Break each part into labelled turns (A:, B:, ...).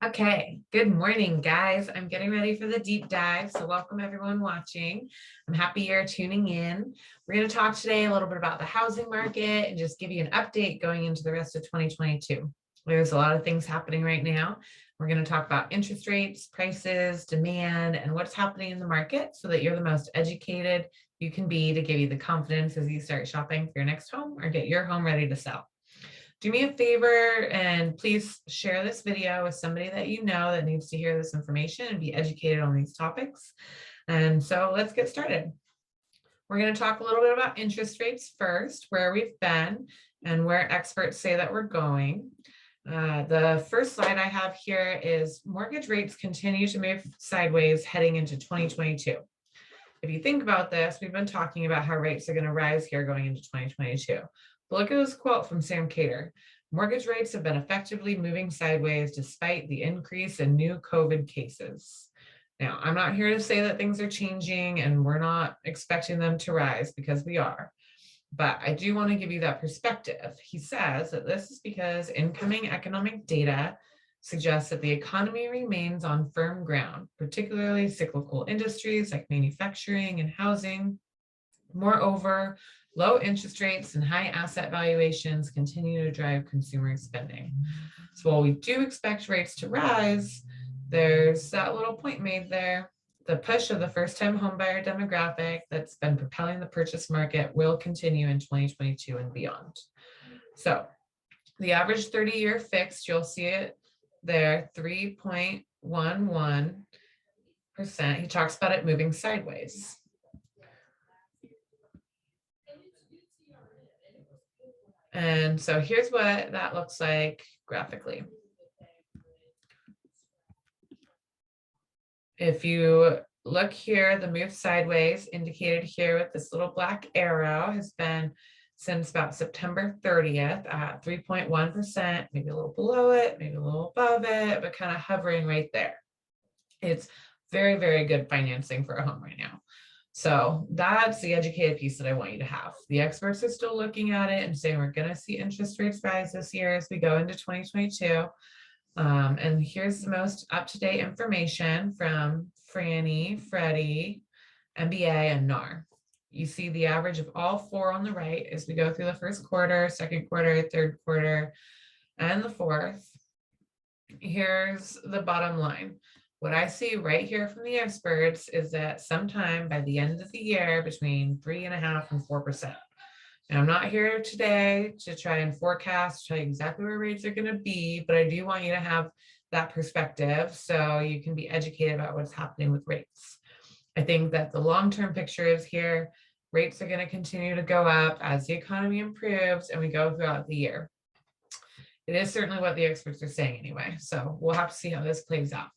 A: Okay, good morning, guys. I'm getting ready for the deep dive. So welcome everyone watching. I'm happy you're tuning in. We're going to talk today a little bit about the housing market and just give you an update going into the rest of 2022. There's a lot of things happening right now. We're going to talk about interest rates, prices, demand, and what's happening in the market so that you're the most educated you can be to give you the confidence as you start shopping for your next home or get your home ready to sell. Do me a favor and please share this video with somebody that you know that needs to hear this information and be educated on these topics. And so let's get started. We're going to talk a little bit about interest rates first, where we've been and where experts say that we're going. The first slide I have here is mortgage rates continue to move sideways heading into 2022. If you think about this, we've been talking about how rates are going to rise here going into 2022. But look at this quote from Sam Cater. Mortgage rates have been effectively moving sideways despite the increase in new COVID cases. Now, I'm not here to say that things are changing and we're not expecting them to rise because we are. But I do want to give you that perspective. He says that this is because incoming economic data suggests that the economy remains on firm ground, particularly cyclical industries like manufacturing and housing. Moreover, low interest rates and high asset valuations continue to drive consumer spending. So while we do expect rates to rise, there's that little point made there. The push of the first-time homebuyer demographic that's been propelling the purchase market will continue in 2022 and beyond. So the average 30-year fixed, you'll see it there, 3.11%. He talks about it moving sideways. And so here's what that looks like graphically. If you look here, the move sideways indicated here with this little black arrow has been since about September 30th at 3.1%, maybe a little below it, maybe a little above it, but kind of hovering right there. It's very, very good financing for a home right now. So that's the educated piece that I want you to have. The experts are still looking at it and saying we're going to see interest rates rise this year as we go into 2022. And here's the most up-to-date information from Franny, Freddie, MBA, and NAR. You see the average of all four on the right as we go through the first quarter, second quarter, third quarter, and the fourth. Here's the bottom line. What I see right here from the experts is that sometime by the end of the year, between 3.5% and 4%. And I'm not here today to try and forecast, tell you exactly where rates are going to be, but I do want you to have that perspective so you can be educated about what's happening with rates. I think that the long-term picture is here. Rates are going to continue to go up as the economy improves and we go throughout the year. It is certainly what the experts are saying anyway. So we'll have to see how this plays out.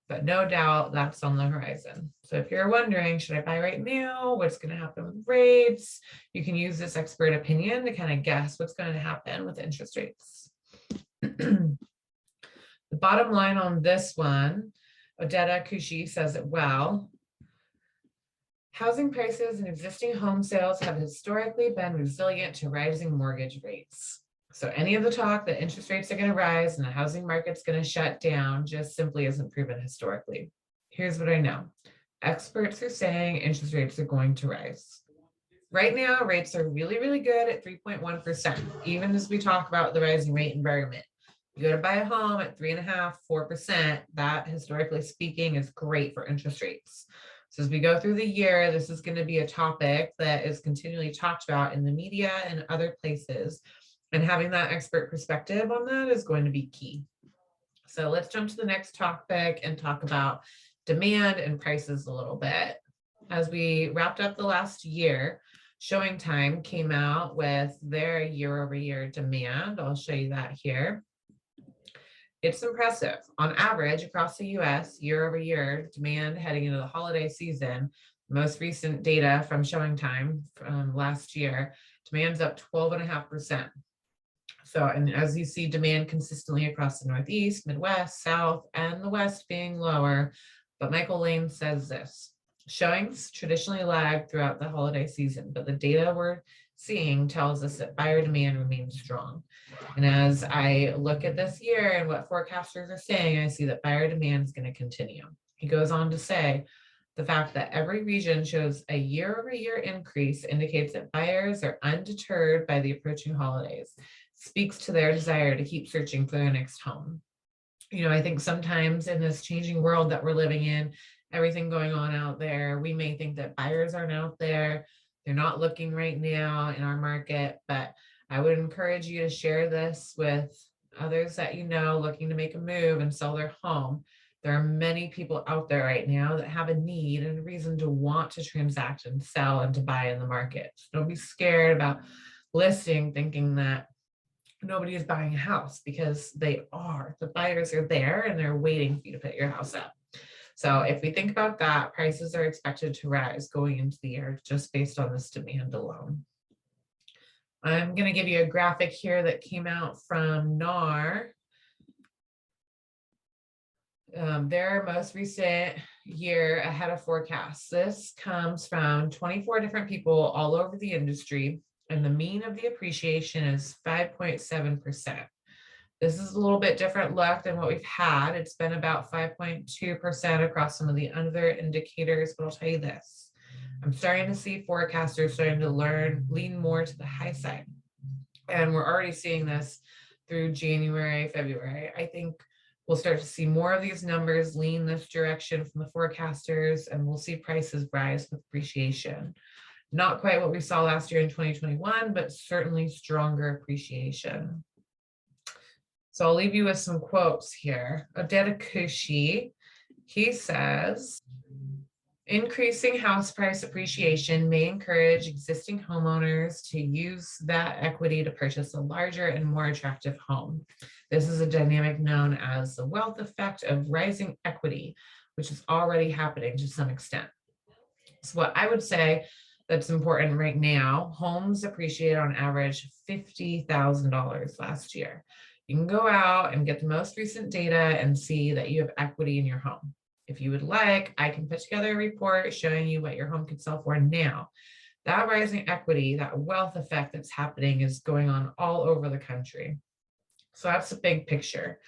A: But no doubt that's on the horizon. So if you're wondering, should I buy right now? What's going to happen with rates? You can use this expert opinion to kind of guess what's going to happen with interest rates. The bottom line on this one, Odetta Kushi says it well. Housing prices and existing home sales have historically been resilient to rising mortgage rates. So any of the talk that interest rates are going to rise and the housing market's going to shut down just simply isn't proven historically. Here's what I know. Experts are saying interest rates are going to rise. Right now, rates are really, really good at 3.1%, even as we talk about the rising rate environment. You go to buy a home at 3.5%, 4%, that historically speaking is great for interest rates. So as we go through the year, this is going to be a topic that is continually talked about in the media and other places. And having that expert perspective on that is going to be key. So let's jump to the next topic and talk about demand and prices a little bit. As we wrapped up the last year, Showing Time came out with their year-over-year demand. I'll show you that here. It's impressive. On average, across the US, year-over-year demand heading into the holiday season, most recent data from Showing Time from last year, demand's up 12.5%. So, and as you see demand consistently across the Northeast, Midwest, South, and the West being lower, but Michael Lane says this, showings traditionally lag throughout the holiday season, but the data we're seeing tells us that buyer demand remains strong. And as I look at this year and what forecasters are saying, I see that buyer demand is going to continue. He goes on to say, the fact that every region shows a year-over-year increase indicates that buyers are undeterred by the approaching holidays, speaks to their desire to keep searching for their next home. I think sometimes in this changing world that we're living in, everything going on out there, we may think that buyers aren't out there. They're not looking right now in our market, but I would encourage you to share this with others that looking to make a move and sell their home. There are many people out there right now that have a need and a reason to want to transact and sell and to buy in the market. So don't be scared about listing thinking that nobody is buying a house, because they are. The buyers are there and they're waiting for you to put your house up. So if we think about that, prices are expected to rise going into the year just based on this demand alone. I'm going to give you a graphic here that came out from NAR. Their most recent year ahead of forecast. This comes from 24 different people all over the industry, and the mean of the appreciation is 5.7%. This is a little bit different look than what we've had. It's been about 5.2% across some of the other indicators, but I'll tell you this. I'm starting to see forecasters starting to lean more to the high side. And we're already seeing this through January, February. I think we'll start to see more of these numbers lean this direction from the forecasters, and we'll see prices rise with appreciation. Not quite what we saw last year in 2021, but certainly stronger appreciation. So I'll leave you with some quotes here. Odedikushi, he says, increasing house price appreciation may encourage existing homeowners to use that equity to purchase a larger and more attractive home. This is a dynamic known as the wealth effect of rising equity, which is already happening to some extent. So what I would say that's important right now, homes appreciated on average $50,000 last year. You can go out and get the most recent data and see that you have equity in your home. If you would like, I can put together a report showing you what your home could sell for now. That rising equity, that wealth effect that's happening is going on all over the country. So that's the big picture.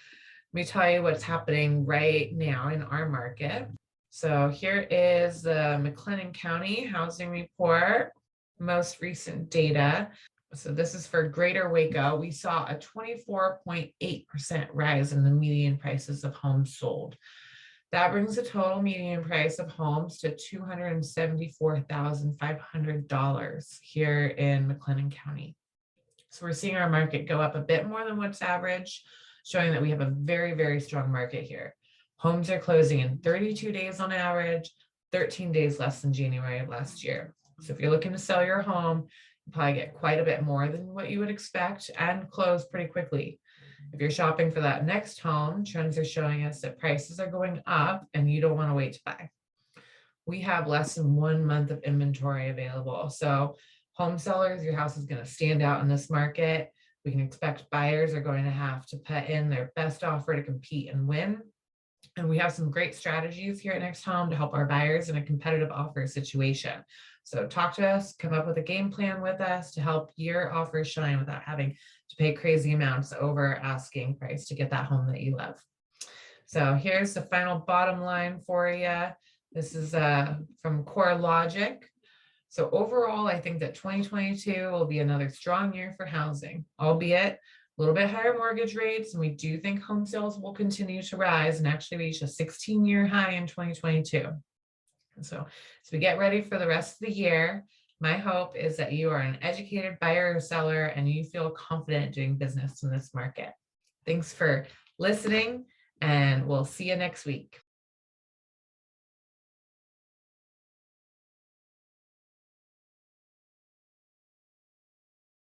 A: Let me tell you what's happening right now in our market. So here is the McLennan County Housing Report, most recent data. So this is for Greater Waco. We saw a 24.8% rise in the median prices of homes sold. That brings the total median price of homes to $274,500 here in McLennan County. So we're seeing our market go up a bit more than what's average, showing that we have a very, very strong market here. Homes are closing in 32 days on average, 13 days less than January of last year. So if you're looking to sell your home, you probably get quite a bit more than what you would expect and close pretty quickly. If you're shopping for that next home, trends are showing us that prices are going up and you don't want to wait to buy. We have less than 1 month of inventory available. So home sellers, your house is going to stand out in this market. We can expect buyers are going to have to put in their best offer to compete and win. And we have some great strategies here at NextHome to help our buyers in a competitive offer situation. So talk to us, come up with a game plan with us to help your offer shine without having to pay crazy amounts over asking price to get that home that you love. So here's the final bottom line for you. This is from CoreLogic. So overall, I think that 2022 will be another strong year for housing, albeit a little bit higher mortgage rates, and we do think home sales will continue to rise and actually reach a 16-year high in 2022. And so as we get ready for the rest of the year, my hope is that you are an educated buyer or seller and you feel confident doing business in this market. Thanks for listening, and we'll see you next week.